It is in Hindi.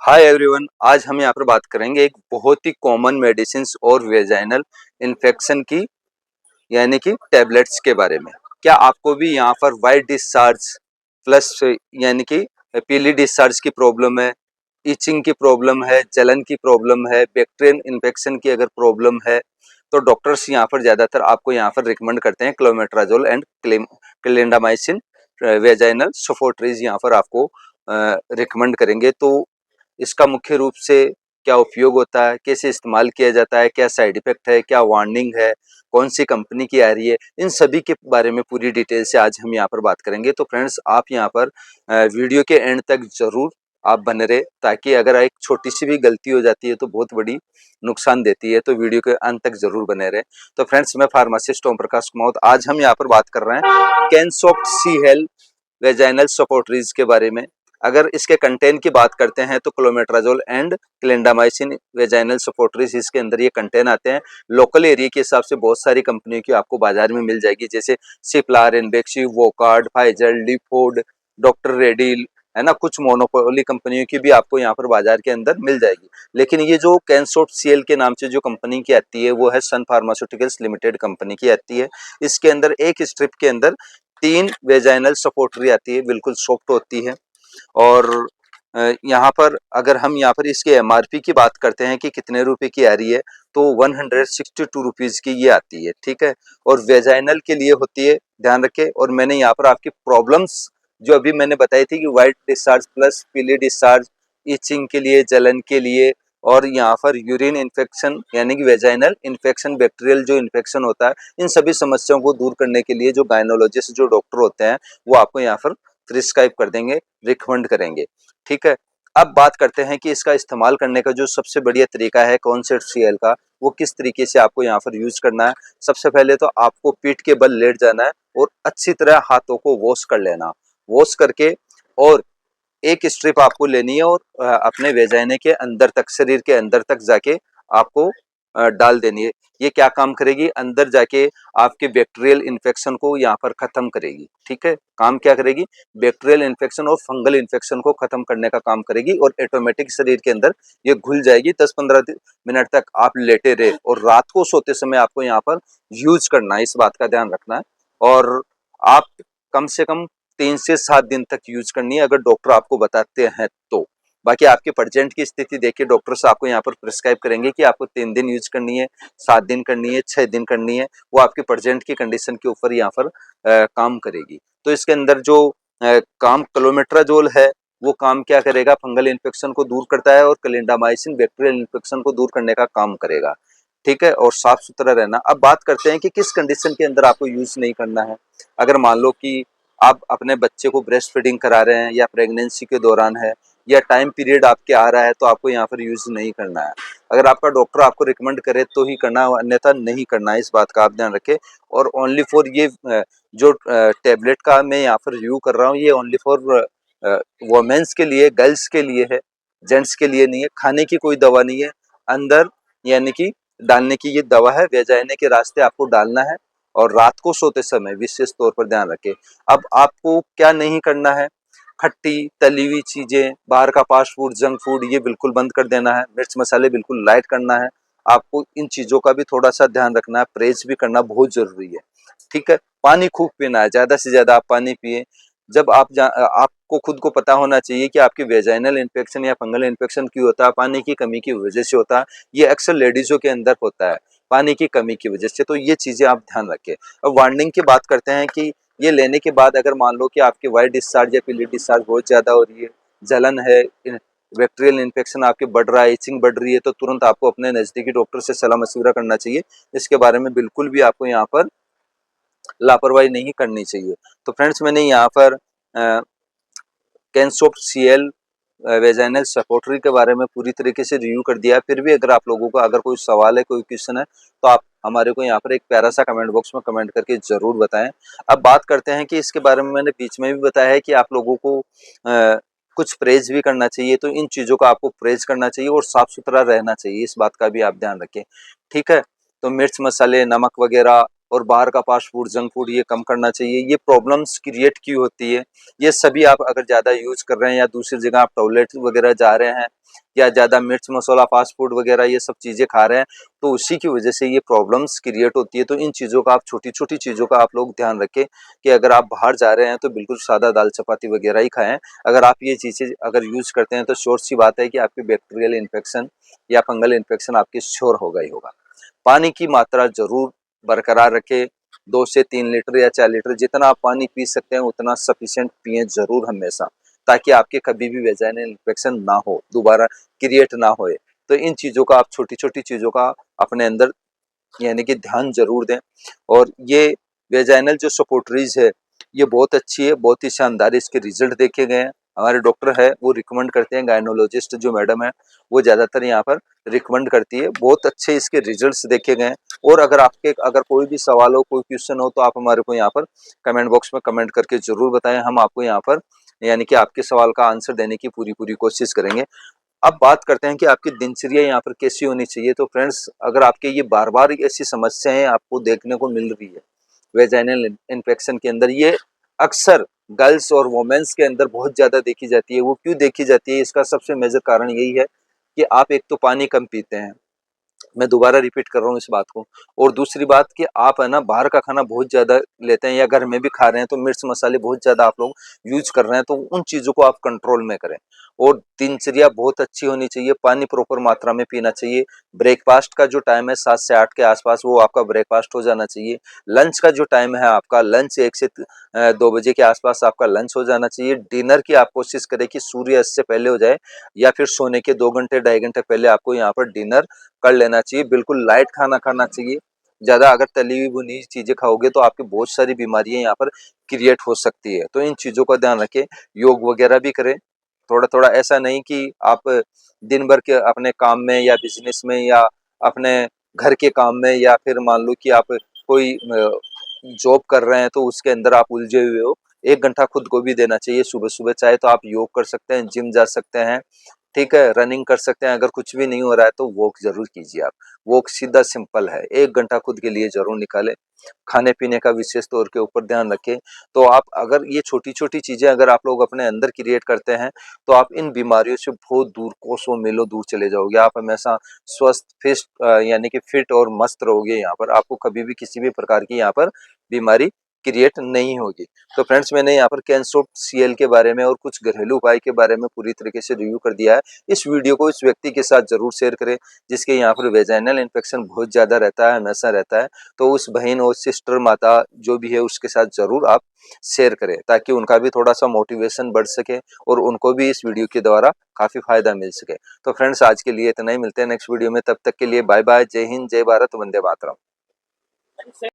हाय एवरीवन, आज हम यहाँ पर बात करेंगे एक बहुत ही कॉमन मेडिसिन्स और वेजाइनल इन्फेक्शन की यानी कि टैबलेट्स के बारे में। क्या आपको भी यहाँ पर वाइट डिस्चार्ज प्लस यानी कि पीली डिस्चार्ज की प्रॉब्लम है, इचिंग की प्रॉब्लम है, जलन की प्रॉब्लम है, बैक्टीरियल इन्फेक्शन की अगर प्रॉब्लम है तो डॉक्टर्स यहाँ पर ज़्यादातर आपको यहाँ पर रिकमेंड करते हैं क्लोमेट्राजोल एंड क्लिंडामाइसिन वेजाइनल सपोर्टरीज यहाँ पर आपको रिकमेंड करेंगे। तो इसका मुख्य रूप से क्या उपयोग होता है, कैसे इस्तेमाल किया जाता है, क्या साइड इफेक्ट है, क्या वार्निंग है, कौन सी कंपनी की आ रही है, इन सभी के बारे में पूरी डिटेल से आज हम यहाँ पर बात करेंगे। तो फ्रेंड्स, आप यहाँ पर वीडियो के एंड तक जरूर आप बने रहे, ताकि अगर एक छोटी सी भी गलती हो जाती है तो बहुत बड़ी नुकसान देती है, तो वीडियो के अंत तक जरूर बने रहे। तो फ्रेंड्स, मैं फार्मासिस्ट ओम प्रकाश कुमार, आज हम यहाँ पर बात कर रहे हैं कैनसॉफ्ट सी हेल वेजाइनल सपोर्टरीज के बारे में। अगर इसके कंटेंट की बात करते हैं तो क्लोमेट्राजोल एंड क्लिंडामाइसिन वेजाइनल सपोर्टरीज इसके अंदर ये कंटेंट आते हैं। लोकल एरिया के हिसाब से बहुत सारी कंपनियों की आपको बाजार में मिल जाएगी, जैसे सिप्लार, इन्वेक्सी, वोकार्ड, फाइजर, लिफोर्ड, डॉक्टर रेडिल, है ना। कुछ मोनोपोली कंपनियों की भी आपको यहाँ पर बाजार के अंदर मिल जाएगी। लेकिन ये जो कैनसॉफ्ट सीएल के नाम से जो कंपनी की आती है वो है सन फार्मास्यूटिकल्स लिमिटेड कंपनी की आती है। इसके अंदर एक स्ट्रिप के अंदर 3 वेजाइनल सपोर्टरी आती है, बिल्कुल सॉफ्ट होती है। और यहाँ पर अगर हम यहाँ पर इसके एमआरपी की बात करते हैं कि कितने रुपए की आ रही है, तो 162 रुपीज की ये आती है, ठीक है। और वेजाइनल के लिए होती है, ध्यान रखें। और मैंने यहाँ पर आपकी प्रॉब्लम्स जो अभी मैंने बताई थी कि व्हाइट डिस्चार्ज प्लस पीली डिस्चार्ज, इचिंग के लिए, जलन के लिए, और यहाँ पर यूरिन इन्फेक्शन यानी कि वेजाइनल इन्फेक्शन, बैक्टीरियल जो इन्फेक्शन होता है, इन सभी समस्याओं को दूर करने के लिए जो गायनोलॉजिस्ट जो डॉक्टर होते हैं वो आपको यहाँ पर प्रिस्क्राइब कर देंगे, रिकमेंड करेंगे, ठीक है। अब बात करते हैं कि इसका इस्तेमाल करने का जो सबसे बढ़िया तरीका है कॉन्सेप्ट सीएल का, वो किस तरीके से आपको यहाँ पर यूज करना है। सबसे पहले तो आपको पीठ के बल लेट जाना है और अच्छी तरह हाथों को वॉश कर लेना। वॉश करके और एक स्ट्रिप आपको लेनी है और अपने वेजाइने के अंदर तक, शरीर के अंदर तक जाके आपको डाल देनी है। ये क्या काम करेगी, अंदर जाके आपके बैक्टीरियल इन्फेक्शन को यहाँ पर खत्म करेगी, ठीक है। काम क्या करेगी, बैक्टीरियल इन्फेक्शन और फंगल इन्फेक्शन को खत्म करने का काम करेगी और ऑटोमेटिक शरीर के अंदर ये घुल जाएगी। 10-15 मिनट तक आप लेटे रहे और रात को सोते समय आपको यहाँ पर यूज करना है, इस बात का ध्यान रखना है। और आप कम से कम 3 से 7 दिन तक यूज करनी है, अगर डॉक्टर आपको बताते हैं तो। बाकी आपके प्रेजेंट की स्थिति देखिए, डॉक्टर्स आपको यहाँ पर प्रिस्क्राइब करेंगे कि आपको 3 दिन यूज करनी है, 7 दिन करनी है, 6 दिन करनी है। वो आपके प्रेजेंट की कंडीशन के ऊपर यहाँ पर काम करेगी। तो इसके अंदर जो काम क्लोमेट्राजोल है वो काम क्या करेगा, फंगल इन्फेक्शन को दूर करता है और क्लिंडामाइसिन बैक्टीरियल इन्फेक्शन को दूर करने का काम करेगा, ठीक है। और साफ सुथरा रहना। अब बात करते हैं कि किस कंडीशन के अंदर आपको यूज नहीं करना है। अगर मान लो कि आप अपने बच्चे को ब्रेस्ट फीडिंग करा रहे हैं, या प्रेगनेंसी के दौरान है, या टाइम पीरियड आपके आ रहा है, तो आपको यहाँ पर यूज नहीं करना है। अगर आपका डॉक्टर आपको रिकमेंड करे तो ही करना, अन्यथा नहीं करना है, इस बात का आप ध्यान रखें। और ओनली फॉर ये जो टेबलेट का मैं यहाँ पर रिव्यू कर रहा हूँ, ये ओनली फॉर वोमेन्स के लिए, गर्ल्स के लिए है, जेंट्स के लिए नहीं है। खाने की कोई दवा नहीं है, अंदर यानी कि डालने की ये दवा है, वेजाइने के रास्ते आपको डालना है। और रात को सोते समय विशेष तौर पर ध्यान रखें। अब आपको क्या नहीं करना है, खट्टी तली हुई चीजें, बाहर का फास्ट फूड, जंक फूड, ये बिल्कुल बंद कर देना है। मिर्च मसाले बिल्कुल लाइट करना है। आपको इन चीजों का भी थोड़ा सा ध्यान रखना है, परहेज भी करना बहुत जरूरी है, ठीक है। पानी खूब पीना है, ज्यादा से ज्यादा आप पानी पिए। जब आपको खुद को पता होना चाहिए कि आपकी वेजाइनल इन्फेक्शन या फंगल इन्फेक्शन क्यों होता है, पानी की कमी की वजह से होता है। ये अक्सर लेडीजों के अंदर होता है, पानी की कमी की वजह से। तो ये चीजें आप ध्यान रखें। अब वार्निंग की बात करते हैं कि ये लेने के बाद अगर मान लो कि आपके व्हाइट डिस्चार्ज या पीली डिस्चार्ज बहुत ज्यादा हो रही है, जलन है, बैक्टीरियल इन्फेक्शन आपके बढ़ रहा है, इचिंग बढ़ रही है, तो तुरंत आपको अपने नजदीकी डॉक्टर से सलाह मशविरा करना चाहिए। इसके बारे में बिल्कुल भी आपको यहाँ पर लापरवाही नहीं करनी चाहिए। तो फ्रेंड्स, मैंने यहाँ पर कैनसॉफ्ट सीएल वेजाइनल सपोर्टरी के बारे में पूरी तरीके से रिव्यू कर दिया है। फिर भी अगर आप लोगों का अगर कोई सवाल है, कोई क्वेश्चन है, तो आप हमारे को यहाँ पर एक प्यारा सा कमेंट बॉक्स में कमेंट करके जरूर बताएं। अब बात करते हैं कि इसके बारे में मैंने बीच में भी बताया है कि आप लोगों को कुछ परहेज भी करना चाहिए। तो इन चीज़ों का आपको परहेज करना चाहिए और साफ सुथरा रहना चाहिए, इस बात का भी आप ध्यान रखें, ठीक है। तो मिर्च मसाले, नमक वगैरह और बाहर का फास्ट फूड, जंक फूड ये कम करना चाहिए। ये प्रॉब्लम्स क्रिएट क्यों होती है, ये सभी आप अगर ज़्यादा यूज़ कर रहे हैं या दूसरी जगह आप टॉयलेट वगैरह जा रहे हैं या ज़्यादा मिर्च मसाला फास्ट फूड वगैरह ये सब चीज़ें खा रहे हैं, तो उसी की वजह से ये प्रॉब्लम्स क्रिएट होती है। तो इन चीज़ों का आप छोटी-छोटी चीज़ों का आप लोग ध्यान रखें कि अगर आप बाहर जा रहे हैं तो बिल्कुल सादा दाल चपाती वगैरह ही खाएँ। अगर आप ये चीज़ें अगर यूज़ करते हैं तो श्योर सी बात है कि आपकी बैक्टीरियल इन्फेक्शन या फंगल इन्फेक्शन आपकी श्योर होगा ही होगा। पानी की मात्रा ज़रूर बरकरार रखें, 2 से 3 लीटर या 4 लीटर जितना आप पानी पी सकते हैं उतना सफिशिएंट पिएँ ज़रूर हमेशा, ताकि आपके कभी भी वेजाइनल इन्फेक्शन ना हो, दोबारा क्रिएट ना होए। तो इन चीज़ों का आप छोटी-छोटी चीज़ों का अपने अंदर यानी कि ध्यान ज़रूर दें। और ये वेजाइनल जो सपोर्टरीज़ है, ये बहुत अच्छी है, बहुत ही शानदार इसके रिज़ल्ट देखे गए हैं। हमारे डॉक्टर है वो रिकमेंड करते हैं, गायनोलॉजिस्ट जो मैडम है, वो ज़्यादातर यहाँ पर रिकमेंड करती है। बहुत अच्छे इसके रिज़ल्ट्स देखे गए हैं। और अगर कोई भी सवाल हो, कोई क्वेश्चन हो, तो आप हमारे को यहाँ पर कमेंट बॉक्स में कमेंट करके ज़रूर बताएँ। हम आपको यहाँ पर यानी कि आपके सवाल का आंसर देने की पूरी-पूरी कोशिश करेंगे। अब बात करते हैं कि आपकी दिनचर्या यहाँ पर कैसी होनी चाहिए। तो फ्रेंड्स, अगर आपके ये बार-बार ऐसी समस्याएँ आपको देखने को मिल रही है, वेजाइनल इन्फेक्शन के अंदर, ये अक्सर गर्ल्स और वुमेन्स के अंदर बहुत ज़्यादा देखी जाती है। वो क्यों देखी जाती है? इसका सबसे मेजर कारण यही है कि आप एक तो पानी कम पीते हैं। मैं दोबारा रिपीट कर रहा हूँ इस बात को। और दूसरी बात कि आप है ना बाहर का खाना बहुत ज़्यादा लेते हैं या घर में भी खा रहे हैं तो मिर्च मसाले बहुत ज़्यादा आप लोग यूज़ कर रहे हैं, तो उन चीज़ों को आप कंट्रोल में करें। और दिनचर्या बहुत अच्छी होनी चाहिए, पानी प्रॉपर मात्रा में पीना चाहिए। ब्रेकफ़ास्ट का जो टाइम है 7 से 8 के आस-पास वो आपका ब्रेकफ़ास्ट हो जाना चाहिए। लंच का जो टाइम है आपका लंच 1 से 2 बजे के आस-पास आपका लंच हो जाना चाहिए। डिनर की आप कोशिश करें कि सूर्य अस्त से पहले हो जाए या फिर सोने के 2 घंटे, ढाई घंटे पहले आपको यहाँ पर डिनर कर लेना चाहिए। बिल्कुल लाइट खाना खाना चाहिए। ज़्यादा अगर तली हुई भुनी हुई चीज़ें खाओगे तो आपकी बहुत सारी बीमारियाँ यहाँ पर क्रिएट हो सकती है। तो इन चीज़ों का ध्यान रखें, योग वगैरह भी करें। थोड़ा-थोड़ा ऐसा नहीं कि आप दिन भर के अपने काम में या बिज़नेस में या अपने घर के काम में या फिर मान लो कि आप कोई जॉब कर रहे हैं तो उसके अंदर आप उलझे हुए हो। 1 घंटा खुद को भी देना चाहिए सुबह-सुबह, चाहे तो आप योग कर सकते हैं, जिम जा सकते हैं, ठीक है, रनिंग कर सकते हैं। अगर कुछ भी नहीं हो रहा है तो वॉक ज़रूर कीजिए आप। वॉक सीधा सिंपल है, 1 घंटा खुद के लिए ज़रूर निकालें। खाने-पीने का विशेष तौर के ऊपर ध्यान रखें। तो आप अगर ये छोटी-छोटी चीज़ें अगर आप लोग अपने अंदर क्रिएट करते हैं, तो आप इन बीमारियों से बहुत दूर, कोसों मीलों दूर चले जाओगे। आप हमेशा स्वस्थ, यानी कि फिट और मस्त रहोगे यहाँ पर। आपको कभी भी किसी भी प्रकार की यहाँ पर बीमारी क्रिएट नहीं होगी। तो फ्रेंड्स, मैंने यहाँ पर कैंसोप सीएल के बारे में और कुछ घरेलू उपाय के बारे में पूरी तरीके से रिव्यू कर दिया है। इस वीडियो को इस व्यक्ति के साथ ज़रूर शेयर करें, जिसके यहाँ पर वेजाइनल इन्फेक्शन बहुत ज़्यादा रहता है, हमेशा रहता है। तो उस बहन और सिस्टर, माता जो भी है उसके साथ ज़रूर आप शेयर करें, ताकि उनका भी थोड़ा-सा मोटिवेशन बढ़ सके और उनको भी इस वीडियो के द्वारा काफ़ी फ़ायदा मिल सके। तो फ्रेंड्स, आज के लिए इतना ही, मिलते हैं नेक्स्ट वीडियो में। तब तक के लिए बाय-बाय, जय हिंद, जय भारत, वंदे मातरम।